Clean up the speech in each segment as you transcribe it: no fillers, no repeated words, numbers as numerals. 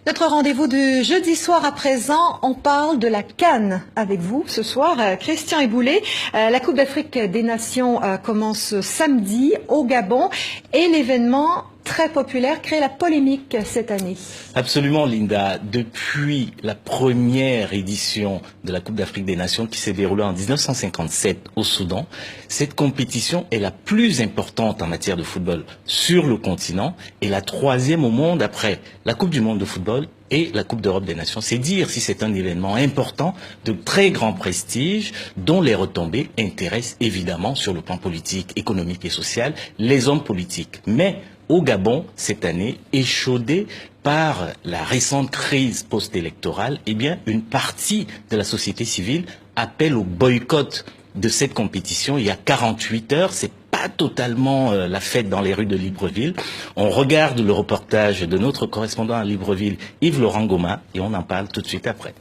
Notre rendez-vous du jeudi soir à présent, on parle de la CAN avec vous ce soir, Christian Eboulé. La Coupe d'Afrique des Nations commence samedi au Gabon et l'événement très populaire crée la polémique cette année. Absolument, Linda. Depuis la première édition de la Coupe d'Afrique des Nations qui s'est déroulée en 1957 au Soudan, cette compétition est la plus importante en matière de football sur le continent et la troisième au monde après la Coupe du monde de football et la Coupe d'Europe des Nations. C'est dire si c'est un événement important, de très grand prestige, dont les retombées intéressent évidemment sur le plan politique, économique et social les hommes politiques. Mais au Gabon, cette année, échaudé par la récente crise post-électorale, eh bien, une partie de la société civile appelle au boycott de cette compétition. Il y a 48 heures, c'est pas totalement la fête dans les rues de Libreville. On regarde le reportage de notre correspondant à Libreville, Yves-Laurent Goma, et on en parle tout de suite après.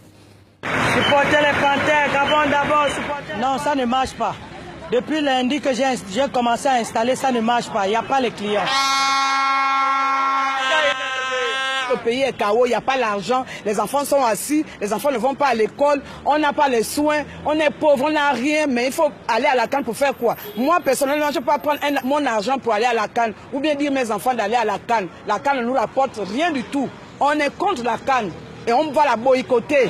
Supporter les Panthères, Gabon d'abord, supporter... Non, ça ne marche pas. Depuis lundi que j'ai commencé à installer, ça ne marche pas. Il n'y a pas les clients. Le pays est KO, il n'y a pas l'argent, les enfants sont assis, les enfants ne vont pas à l'école, on n'a pas les soins, on est pauvre, on n'a rien, mais il faut aller à la CAN pour faire quoi? Moi, personnellement, je ne peux pas prendre mon argent pour aller à la CAN, ou bien dire mes enfants d'aller à la CAN. La CAN ne nous rapporte rien du tout. On est contre la CAN et on va la boycotter.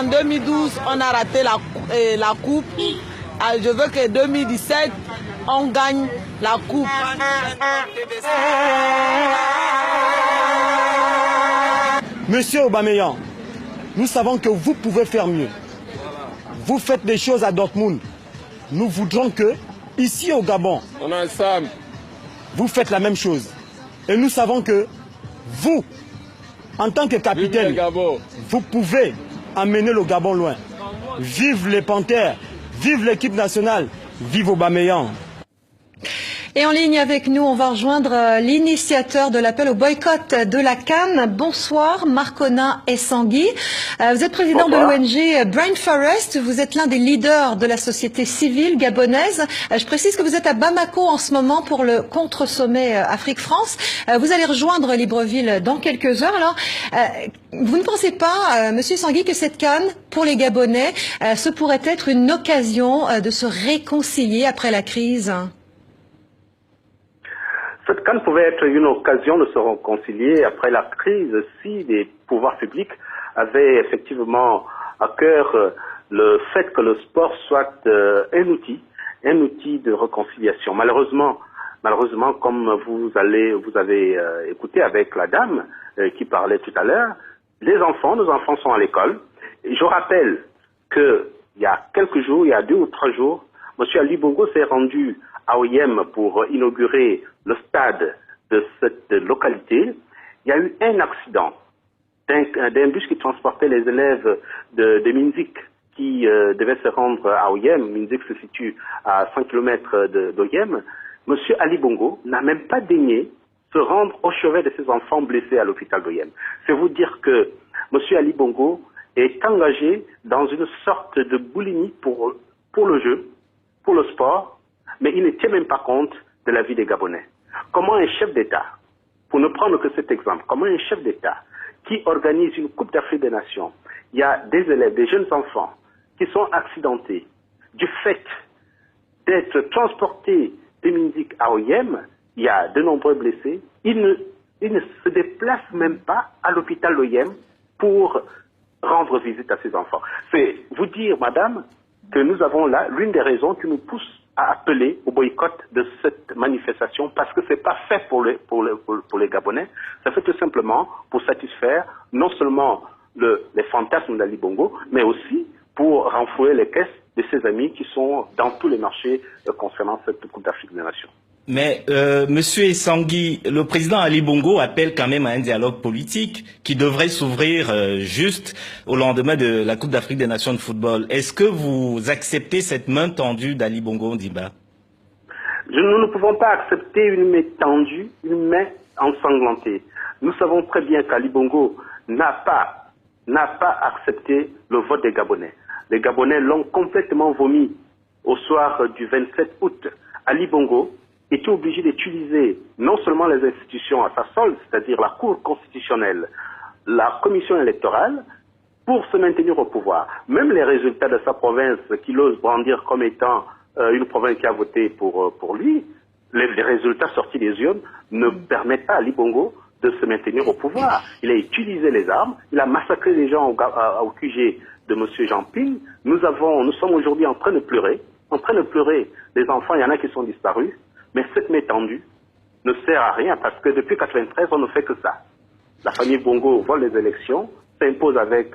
En 2012, on a raté la coupe. Je veux que 2017, on gagne la coupe. Monsieur Aubameyang, nous savons que vous pouvez faire mieux. Vous faites des choses à Dortmund. Nous voudrons que, ici au Gabon, on est ensemble. Vous faites la même chose. Et nous savons que vous, en tant que capitaine, vous pouvez amener le Gabon loin. Vive les Panthères, vive l'équipe nationale, vive Aubameyang. Et en ligne avec nous, on va rejoindre l'initiateur de l'appel au boycott de la CAN. Bonsoir, Marcona Essangui. Vous êtes président de l'ONG Brain Forest. Vous êtes l'un des leaders de la société civile gabonaise. Je précise que vous êtes à Bamako en ce moment pour le contre-sommet Afrique-France. Vous allez rejoindre Libreville dans quelques heures. Alors, vous ne pensez pas, Monsieur Essangui, que cette CAN, pour les Gabonais, ce pourrait être une occasion de se réconcilier après la crise ? Cette CAN pouvait être une occasion de se réconcilier après la crise si les pouvoirs publics avaient effectivement à cœur le fait que le sport soit un outil de réconciliation. Malheureusement, comme vous avez écouté avec la dame qui parlait tout à l'heure, nos enfants sont à l'école. Et je rappelle que il y a quelques jours, il y a 2 ou 3 jours, M. Ali Bongo s'est rendu à Oyem pour inaugurer le stade de cette localité. Il y a eu un accident d'un bus qui transportait les élèves de Minzik qui devaient se rendre à Oyem. Minzik se situe à 100 km d'Oyem. Monsieur Ali Bongo n'a même pas daigné se rendre au chevet de ses enfants blessés à l'hôpital d'Oyem. C'est vous dire que Monsieur Ali Bongo est engagé dans une sorte de boulimie pour le jeu, pour le sport, mais il ne tient même pas compte de la vie des Gabonais. Comment un chef d'État, pour ne prendre que cet exemple, comment un chef d'État qui organise une Coupe d'Afrique des Nations, il y a des élèves, des jeunes enfants qui sont accidentés du fait d'être transportés de Minzik à Oyem, il y a de nombreux blessés, ils ne se déplacent même pas à l'hôpital d'Oyem pour rendre visite à ces enfants. C'est vous dire, madame, que nous avons là l'une des raisons qui nous pousse à appeler au boycott de cette manifestation parce que c'est pas fait pour les Gabonais, ça fait tout simplement pour satisfaire non seulement les fantasmes d'Ali Bongo, mais aussi pour renflouer les caisses de ses amis qui sont dans tous les marchés concernant cette Coupe d'Afrique des Nations. Mais Monsieur Essangui, le président Ali Bongo appelle quand même à un dialogue politique qui devrait s'ouvrir juste au lendemain de la Coupe d'Afrique des Nations de football. Est-ce que vous acceptez cette main tendue d'Ali Bongo Ondimba? Nous ne pouvons pas accepter une main tendue, une main ensanglantée. Nous savons très bien qu'Ali Bongo n'a pas accepté le vote des Gabonais. Les Gabonais l'ont complètement vomi au soir du 27 août. Ali Bongo était obligé d'utiliser non seulement les institutions à sa solde, c'est-à-dire la Cour constitutionnelle, la commission électorale pour se maintenir au pouvoir. Même les résultats de sa province qu'il ose brandir comme étant une province qui a voté pour lui, les résultats sortis des urnes ne permettent pas à Ali Bongo de se maintenir au pouvoir. Il a utilisé les armes, il a massacré les gens au QG de M. Jean Ping. Nous sommes aujourd'hui en train de pleurer. Les enfants, il y en a qui sont disparus, mais cette main tendue ne sert à rien parce que depuis 1993, on ne fait que ça. La famille Bongo vole les élections, s'impose avec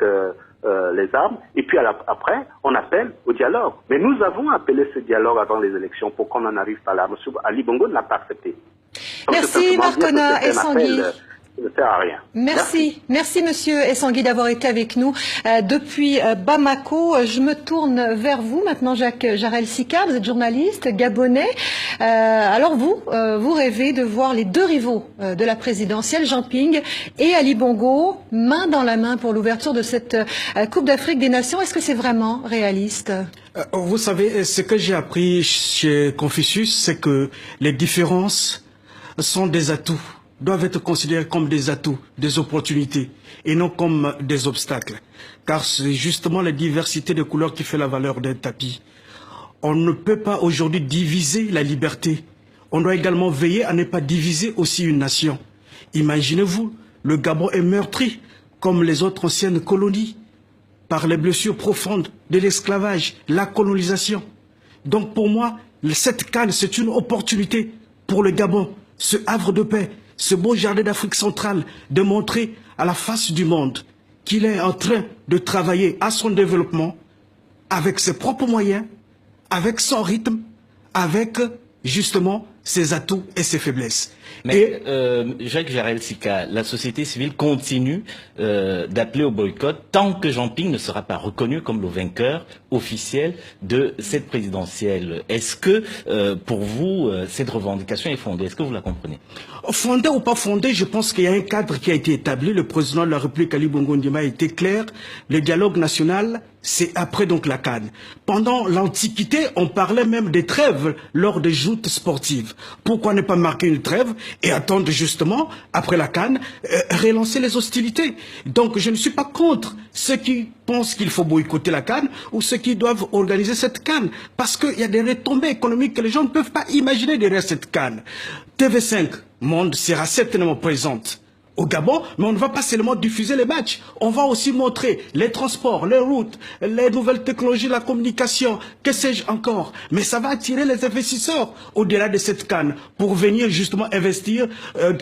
les armes, et puis après, on appelle au dialogue. Mais nous avons appelé ce dialogue avant les élections pour qu'on n'en arrive pas là. M. Ali Bongo ne l'a pas accepté. Donc, merci Marcona Essangui. Ne sert à rien. Merci Monsieur Essangui d'avoir été avec nous depuis Bamako. Je me tourne vers vous maintenant, Jacques Jarel Sika. Vous êtes journaliste gabonais. Alors vous rêvez de voir les deux rivaux de la présidentielle, Jean Ping et Ali Bongo, main dans la main pour l'ouverture de cette Coupe d'Afrique des Nations. Est-ce que c'est vraiment réaliste? Vous savez, ce que j'ai appris chez Confucius, c'est que les différences sont des atouts, doivent être considérés comme des atouts, des opportunités, et non comme des obstacles. Car c'est justement la diversité de couleurs qui fait la valeur d'un tapis. On ne peut pas aujourd'hui diviser la liberté. On doit également veiller à ne pas diviser aussi une nation. Imaginez-vous, le Gabon est meurtri, comme les autres anciennes colonies, par les blessures profondes de l'esclavage, la colonisation. Donc pour moi, cette CAN, c'est une opportunité pour le Gabon, ce havre de paix, ce beau jardin d'Afrique centrale, de montrer à la face du monde qu'il est en train de travailler à son développement avec ses propres moyens, avec son rythme, avec justement ses atouts et ses faiblesses. Mais Jacques Jarel Sika, la société civile continue d'appeler au boycott tant que Jean Ping ne sera pas reconnu comme le vainqueur officiel de cette présidentielle. Est-ce que pour vous, cette revendication est fondée? Est-ce que vous la comprenez? Fondée ou pas fondée, je pense qu'il y a un cadre qui a été établi. Le président de la République, Ali Bongo Ondimba, a été clair. Le dialogue national, c'est après donc la CAN. Pendant l'Antiquité, on parlait même des trêves lors des joutes sportives. Pourquoi ne pas marquer une trêve et attendre justement, après la CAN, relancer les hostilités? Donc je ne suis pas contre ceux qui pensent qu'il faut boycotter la CAN ou ceux qui doivent organiser cette CAN. Parce qu'il y a des retombées économiques que les gens ne peuvent pas imaginer derrière cette CAN. TV5 Monde sera certainement présente au Gabon, mais on ne va pas seulement diffuser les matchs. On va aussi montrer les transports, les routes, les nouvelles technologies, la communication, que sais-je encore. Mais ça va attirer les investisseurs au-delà de cette canne pour venir justement investir,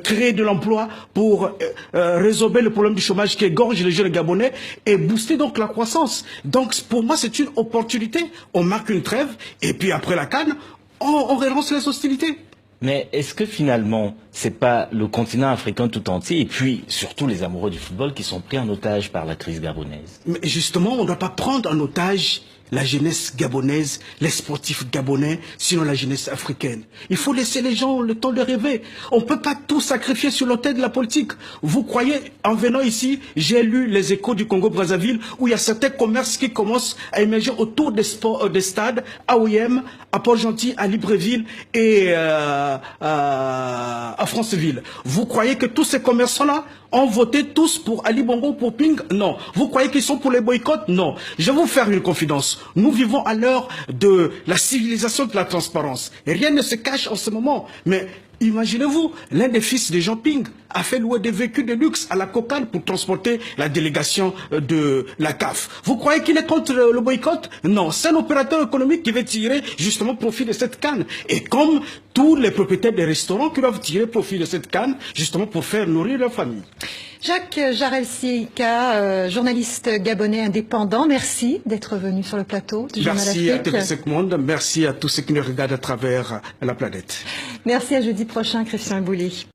créer de l'emploi, pour résorber le problème du chômage qui égorge les jeunes Gabonais et booster donc la croissance. Donc pour moi, c'est une opportunité. On marque une trêve et puis après la canne, on relance les hostilités. Mais est-ce que finalement, c'est pas le continent africain tout entier et puis surtout les amoureux du football qui sont pris en otage par la crise gabonaise? Mais justement, on ne doit pas prendre en otage la jeunesse gabonaise, les sportifs gabonais, sinon la jeunesse africaine. Il faut laisser les gens le temps de rêver. On ne peut pas tout sacrifier sur l'autel de la politique. Vous croyez, en venant ici, j'ai lu les Échos du Congo-Brazzaville où il y a certains commerces qui commencent à émerger autour des stades, à OIM, à Port-Gentil, à Libreville et à Franceville. Vous croyez que tous ces commerçants-là ont voté tous pour Ali Bongo, pour Ping? Non. Vous croyez qu'ils sont pour les boycotts? Non. Je vais vous faire une confidence. Nous vivons à l'heure de la civilisation de la transparence. Et rien ne se cache en ce moment. Mais imaginez-vous, l'un des fils de Jean Ping a fait louer des véhicules de luxe à la Cocane pour transporter la délégation de la CAF. Vous croyez qu'il est contre le boycott? Non, c'est un opérateur économique qui veut tirer justement profit de cette canne. Et comme tous les propriétaires des restaurants qui doivent tirer profit de cette canne justement pour faire nourrir leur famille. Jacques Jarel Sika, journaliste gabonais indépendant, merci d'être venu sur le plateau du Journal Afrique. Merci à TV5 Monde, merci à tous ceux qui nous regardent à travers la planète. Merci, à jeudi prochain, Christian Bouli.